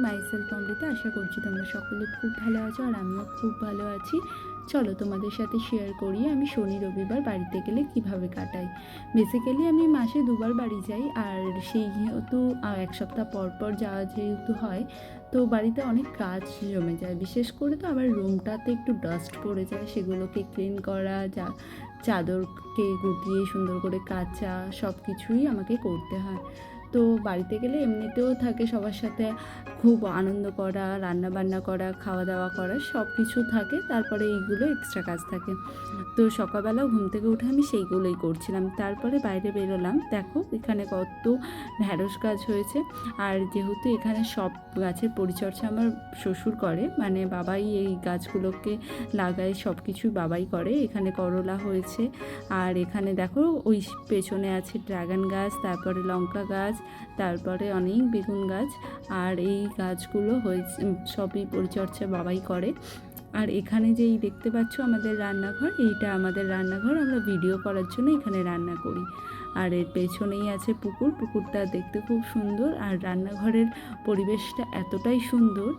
Myself Amrita. আশা করছি তোমরা সকলে খুব ভালো আছো আর আমিও খুব ভালো আছি। চলো তোমাদের সাথে শেয়ার করি আমি শনি রবিবার বাড়িতে গেলে কিভাবে কাটাই। বেসিক্যালি আমি মাসে দুবার বাড়ি যাই, আর সেই যেহেতু এক সপ্তাহ পর পর যাওয়া যেহেতু হয়, তো বাড়িতে অনেক কাজ জমে যায়। বিশেষ করে তো আবার রুমটাতে একটু ডাস্ট পড়ে যায়, সেগুলোকে ক্লিন করা, চাদরকে গুটিয়ে সুন্দর করে কাচা, সব কিছুই আমাকে করতে হয়। তো বাড়িতে গেলে এমনিতেও থাকে সবার সাথে খুব আনন্দ করা, রান্না বান্না করা, খাওয়া দাওয়া করা, সব কিছু থাকে। তারপরে এইগুলো এক্সট্রা কাজ থাকে। তো সকালবেলা ঘুম থেকে উঠে আমি সেইগুলোই করছিলাম। তারপরে বাইরে বেরোলাম, দেখো এখানে কত ঢ্যাঁড়স গাছ হয়েছে। আর যেহেতু এখানে সব গাছের পরিচর্যা আমার শ্বশুর করে, মানে বাবাই এই গাছগুলোকে লাগায়, সব কিছুই বাবাই করে। এখানে করলা হয়েছে, আর এখানে দেখো ওই পেছনে আছে ড্রাগন গাছ, তারপরে লঙ্কা গাছ, তারপরে অনেক বেগুন গাছ। আর এই গাছগুলো হয়েছে, সবই পরিচর্যা বাবাই করে। আর এখানে যেই দেখতে পাচ্ছ আমাদের রান্নাঘর, এইটা আমাদের রান্নাঘর। আমরা ভিডিও করার জন্য এখানে রান্না করি। আর এর পেছনেই আছে পুকুর, পুকুরটা দেখতে খুব সুন্দর। আর রান্নাঘরের পরিবেশটা এতটাই সুন্দর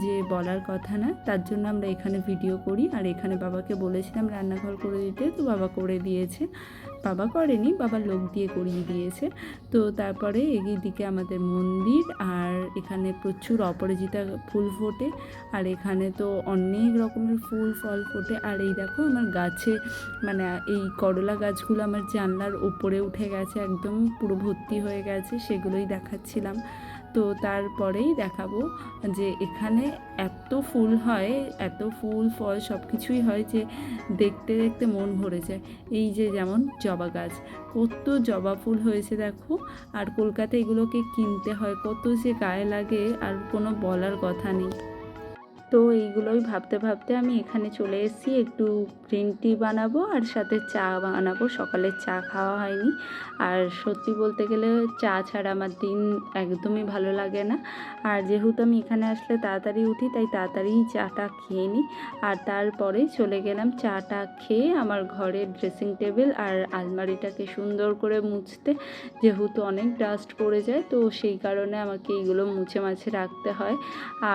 যে বলার কথা না, তার জন্য আমরা এখানে ভিডিও করি। আর এখানে বাবাকে বলেছিলাম রান্নাঘর করে দিতে, তো বাবা করে দিয়েছে। বাবা করেনি, বাবার লোক দিয়ে করিয়ে দিয়েছে। তো তারপরে এইদিকে আমাদের মন্দির, আর এখানে প্রচুর অপরাজিতা ফুল ফোটে। আর এখানে তো অনেক রকমের ফুল ফল ফোটে। আর এই দেখো আমার গাছে, মানে এই করলা গাছগুলো আমার জানলার উপরে উঠে গেছে, একদম পুরো ভর্তি হয়ে গেছে, সেগুলোই দেখাচ্ছিলাম। তো তারপরেই দেখাবো যে এখানে এত ফুল হয়, এত ফুল ফল সব কিছুই হয় যে দেখতে দেখতে মন ভরে যায়। এই যে যেমন জবা গাছ, কত জবা ফুল হয়েছে দেখো। আর কলকাতায় এগুলোকে কিনতে হয়, কত যে গায়ে লাগে আর কোনো বলার কথা নেই। তো এইগুলোই ভাবতে ভাবতে আমি এখানে চলে এসেছি, একটু গ্রিন টি বানাবো আর সাথে চা বানাবো। সকালে চা খাওয়া হয়নি, আর সত্যি বলতে গেলে চা ছাড়া আমার দিন একদমই ভালো লাগে না। আর যেহেতু আমি এখানে আসলে তাড়াতাড়ি উঠি, তাই তাড়াতাড়ি চাটা খেয়ে নিই। আর তারপরে চলে গেলাম চাটা খেয়ে আমার ঘরের ড্রেসিং টেবিল আর আলমারিটাকে সুন্দর করে মুছতে। যেহেতু অনেক ডাস্ট পড়ে যায়, তো সেই কারণে আমাকে এইগুলো মুছে মাছে রাখতে হয়।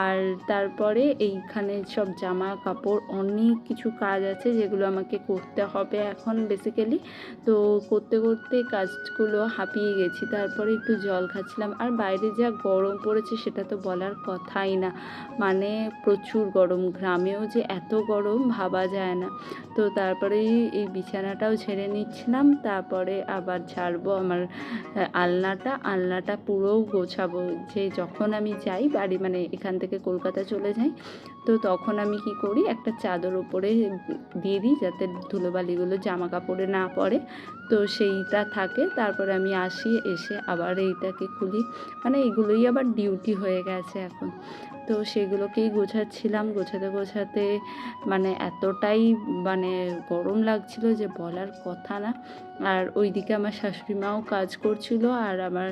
আর তারপরে এইখানে সব জামা কাপড়, অনেক কিছু কাজ আছে যেগুলো আমাকে করতে হবে এখন বেসিক্যালি। তো করতে করতে কাজগুলো হাঁপিয়ে গেছি। তারপরে একটু জল খাচ্ছিলাম। আর বাইরে যা গরম পড়েছে সেটা তো বলার কথাই না, মানে প্রচুর গরম। গ্রামেও যে এত গরম ভাবা যায় না। তো তারপরে এই বিছানাটাও ঝেড়ে নিচ্ছিলাম, তারপরে আবার ঝাড়বো আমার আলনাটা পুরো গোছাবো। যে যখন আমি যাই বাড়ি, মানে এখান থেকে কলকাতা চলে যাই, তো তখন আমি কি করি, একটা চাদর উপরে দিয়ে দিই যাতে ধুলোবালিগুলো জামা কাপড়ে না পড়ে। তো সেইটা থাকে। তারপরে আমি আসি, এসে আবার এইটাকে খুলি, মানে এগুলোই আবার ডিউটি হয়ে গেছে এখন। তো সেগুলোকেই গোছাচ্ছিলাম। গোছাতে গোছাতে মানে এতটাই মানে গরম লাগছিল যে বলার কথা না। আর ওইদিকে আমার শাশুড়ি মাও কাজ করছিল, আর আমার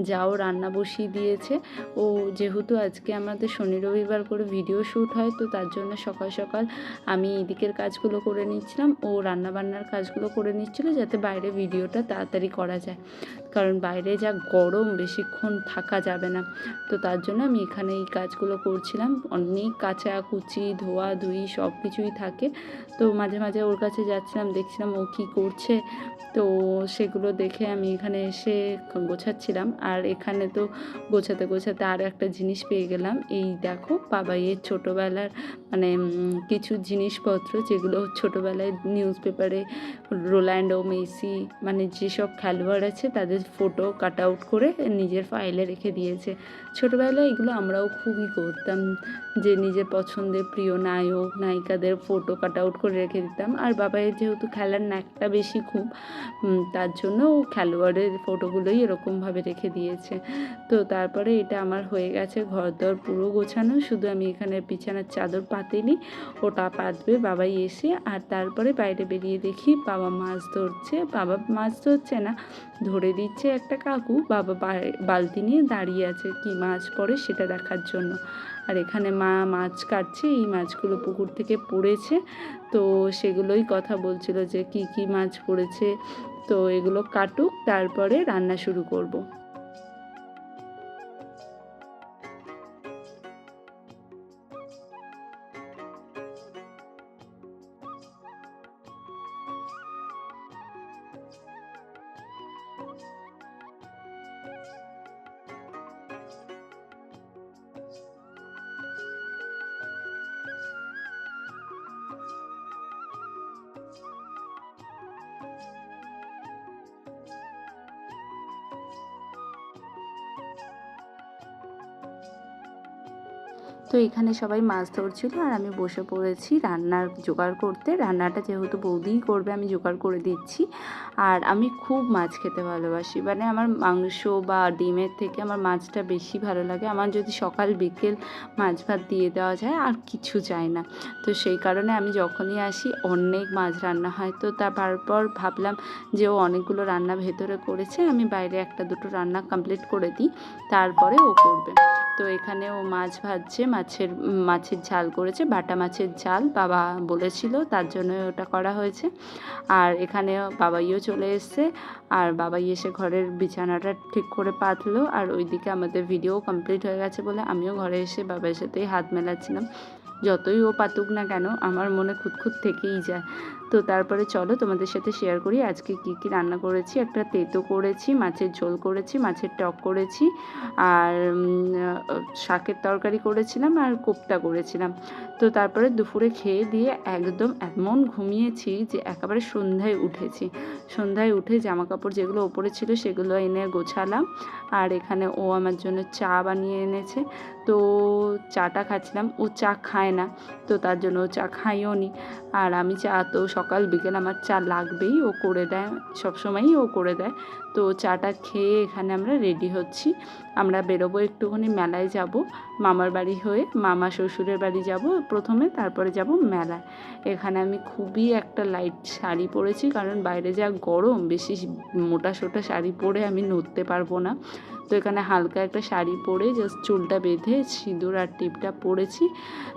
যাও রান্না বসিয়ে দিয়েছে। ও যেহেতু আজকে আমাদের শনি রবিবার করে ভিডিও শ্যুট হয়, তো তার জন্য সকাল সকাল আমি এদিকের কাজগুলো করে নিচ্ছিলাম, ও রান্নাবান্নার কাজগুলো করে নিচ্ছিল, যাতে বাইরে ভিডিওটা তাড়াতাড়ি করা যায়। কারণ বাইরে যা গরম, বেশিক্ষণ থাকা যাবে না। তো তার জন্য আমি এখানে এই কাজগুলো করছিলাম। অনেক কাচাকুচি, ধোয়া ধুই সব কিছুই থাকে। তো মাঝে মাঝে ওর কাছে যাচ্ছিলাম, দেখছিলাম ও কী করছে। তো সেগুলো দেখে আমি এখানে এসে গোছাচ্ছিলাম। আর এখানে তো গোছাতে গোছাতে আরও একটা জিনিস পেয়ে গেলাম। এই দেখো বাবাইয়ের ছোটোবেলার মানে কিছু জিনিসপত্র, যেগুলো ছোটোবেলায় নিউজ পেপারে রোনাল্ডো, মেসি, মানে যেসব খেলোয়াড় আছে তাদের ফটো কাট আউট করে নিজের ফাইলে রেখে দিয়েছে। ছোটোবেলায় এগুলো আমরাও খুবই করতাম, যে নিজের পছন্দের প্রিয় নায়ক নায়িকাদের ফটো কাট আউট করে রেখে দিতাম। আর বাবাইয়ের যেহেতু খেলার ন্যাকটা বেশি খুব, তার জন্য ও খেলোয়াড়ের ফটোগুলোই এরকমভাবে রেখে দিয়েছে। তো তারপরে এটা আমার হয়ে গেছে, ঘরদোর পুরো গোছানো। শুধু আমি এখানে বিছানার চাদর পাতিনি, ওটা পাতবে বাবাই এসে। আর তারপরে বাইরে বেরিয়ে দেখি বাবা মাছ ধরছে। বাবা মাছ ধরছে না, ধরে দিচ্ছে একটা কাকু। বাবা বালতি নিয়ে দাঁড়িয়ে আছে, কি মাছ পড়ে সেটা দেখার জন্য। আর এখানে মা মাছ কাটছে, এই মাছগুলো পুকুর থেকে পড়েছে। তো সেগুলোই কথা বলছিল যে কি কি মাছ পড়েছে। তো এগুলো কাটুক, তারপরে রান্না শুরু করব। তো এখানে সবাই মাছ ধরছিল আর আমি বসে পড়েছি রান্নার জোগাড় করতে। রান্নাটা যেহেতু বৌদিই করবে আমি জোগাড় করে দিচ্ছি। আর আমি খুব মাছ খেতে ভালোবাসি, মানে আমার মাংস বা ডিমের থেকে আমার মাছটা বেশি ভালো লাগে। আমার যদি সকাল বিকেল মাছ ভাত দিয়ে দেওয়া যায় আর কিছু চাই না। তো সেই কারণে আমি যখনই আসি অনেক মাছ রান্না হয়। তো তারপর ভাবলাম যে ও অনেকগুলো রান্না ভেতরে করেছে, আমি বাইরে একটা দুটো রান্না কমপ্লিট করে দিই, তারপরে ও করবে। তো এখানে ও মাছ ভাজছে, মাছের ঝাল করেছে, বাটা মাছের ঝাল বাবা বলেছিল তার জন্য ওটা করা হয়েছে। আর এখানে বাবাইও চলে এসছে, আর বাবাই এসে ঘরের বিছানাটা ঠিক করে পাতলো। আর ওইদিকে আমাদের ভিডিও কমপ্লিট হয়ে গেছে বলে আমিও ঘরে এসে বাবার সাথেই হাত মেলাচ্ছিলাম। যতই ও পাতুক না কেন আমার মনে খুঁতখুঁত থেকেই যায়। তো তারপরে চলো তোমাদের সাথে শেয়ার করি আজকে কী কী রান্না করেছি। একটা তেতো করেছি, মাছের ঝোল করেছি, মাছের টক করেছি, আর শাকের তরকারি করেছিলাম, আর কোপ্তা করেছিলাম। তো তারপরে দুপুরে খেয়ে দিয়ে একদম এমন ঘুমিয়েছি যে একেবারে সন্ধ্যায় উঠেছি। সন্ধ্যায় উঠে জামা কাপড় যেগুলো ওপরে ছিল সেগুলো এনে গোছালাম। আর এখানে ও আমার জন্য চা বানিয়ে এনেছে, তো চাটা খাচ্ছিলাম। ও চা খায় না, তো তার জন্য ও চা খাইও নি। আর আমি চা তো সকাল বিকেল আমার চা লাগবেই, ও করে দেয়, সবসময়ই ও করে দেয়। তো চাটা খেয়ে এখানে আমরা রেডি হচ্ছি। আমরা বেরোবো একটুখানি, মেলায় যাব মামার বাড়ি হয়ে, মামা শ্বশুরের বাড়ি যাব প্রথমে, তারপরে যাব মেলায়। এখানে আমি খুবই একটা লাইট শাড়ি পরেছি, কারণ বাইরে যা গরম, বেশি মোটা সোটা শাড়ি পরে আমি নড়তে পারবো না। তো এখানে হালকা একটা শাড়ি পরে জাস্ট চুলটা বেঁধে সিঁদুর আর টিপটা পরেছি,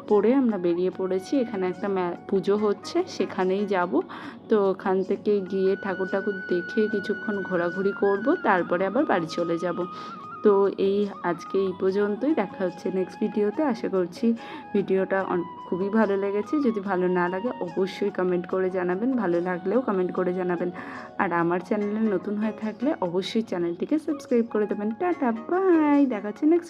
পরে আমরা বেরিয়ে পড়েছি। এখানে একটা পুজো হচ্ছে, সেখানেই যাব। তো ওখান থেকে গিয়ে ঠাকুর দেখে কিছুক্ষণ ঘোরাঘুরি করব, তারপরে আবার বাড়ি চলে যাব। তো আজকে এই পর্যন্তই, দেখা হচ্ছে নেক্সট ভিডিওতে। আশা করছি ভিডিওটা খুবই ভালো লেগেছে। যদি ভালো না লাগে অবশ্যই কমেন্ট করে জানাবেন, ভালো লাগলেও কমেন্ট করে জানাবেন। আর আমার চ্যানেলে নতুন হয়ে থাকলে অবশ্যই চ্যানেলটিকে সাবস্ক্রাইব করে দেবেন। টাটা, বাই, দেখা হচ্ছে নেক্সট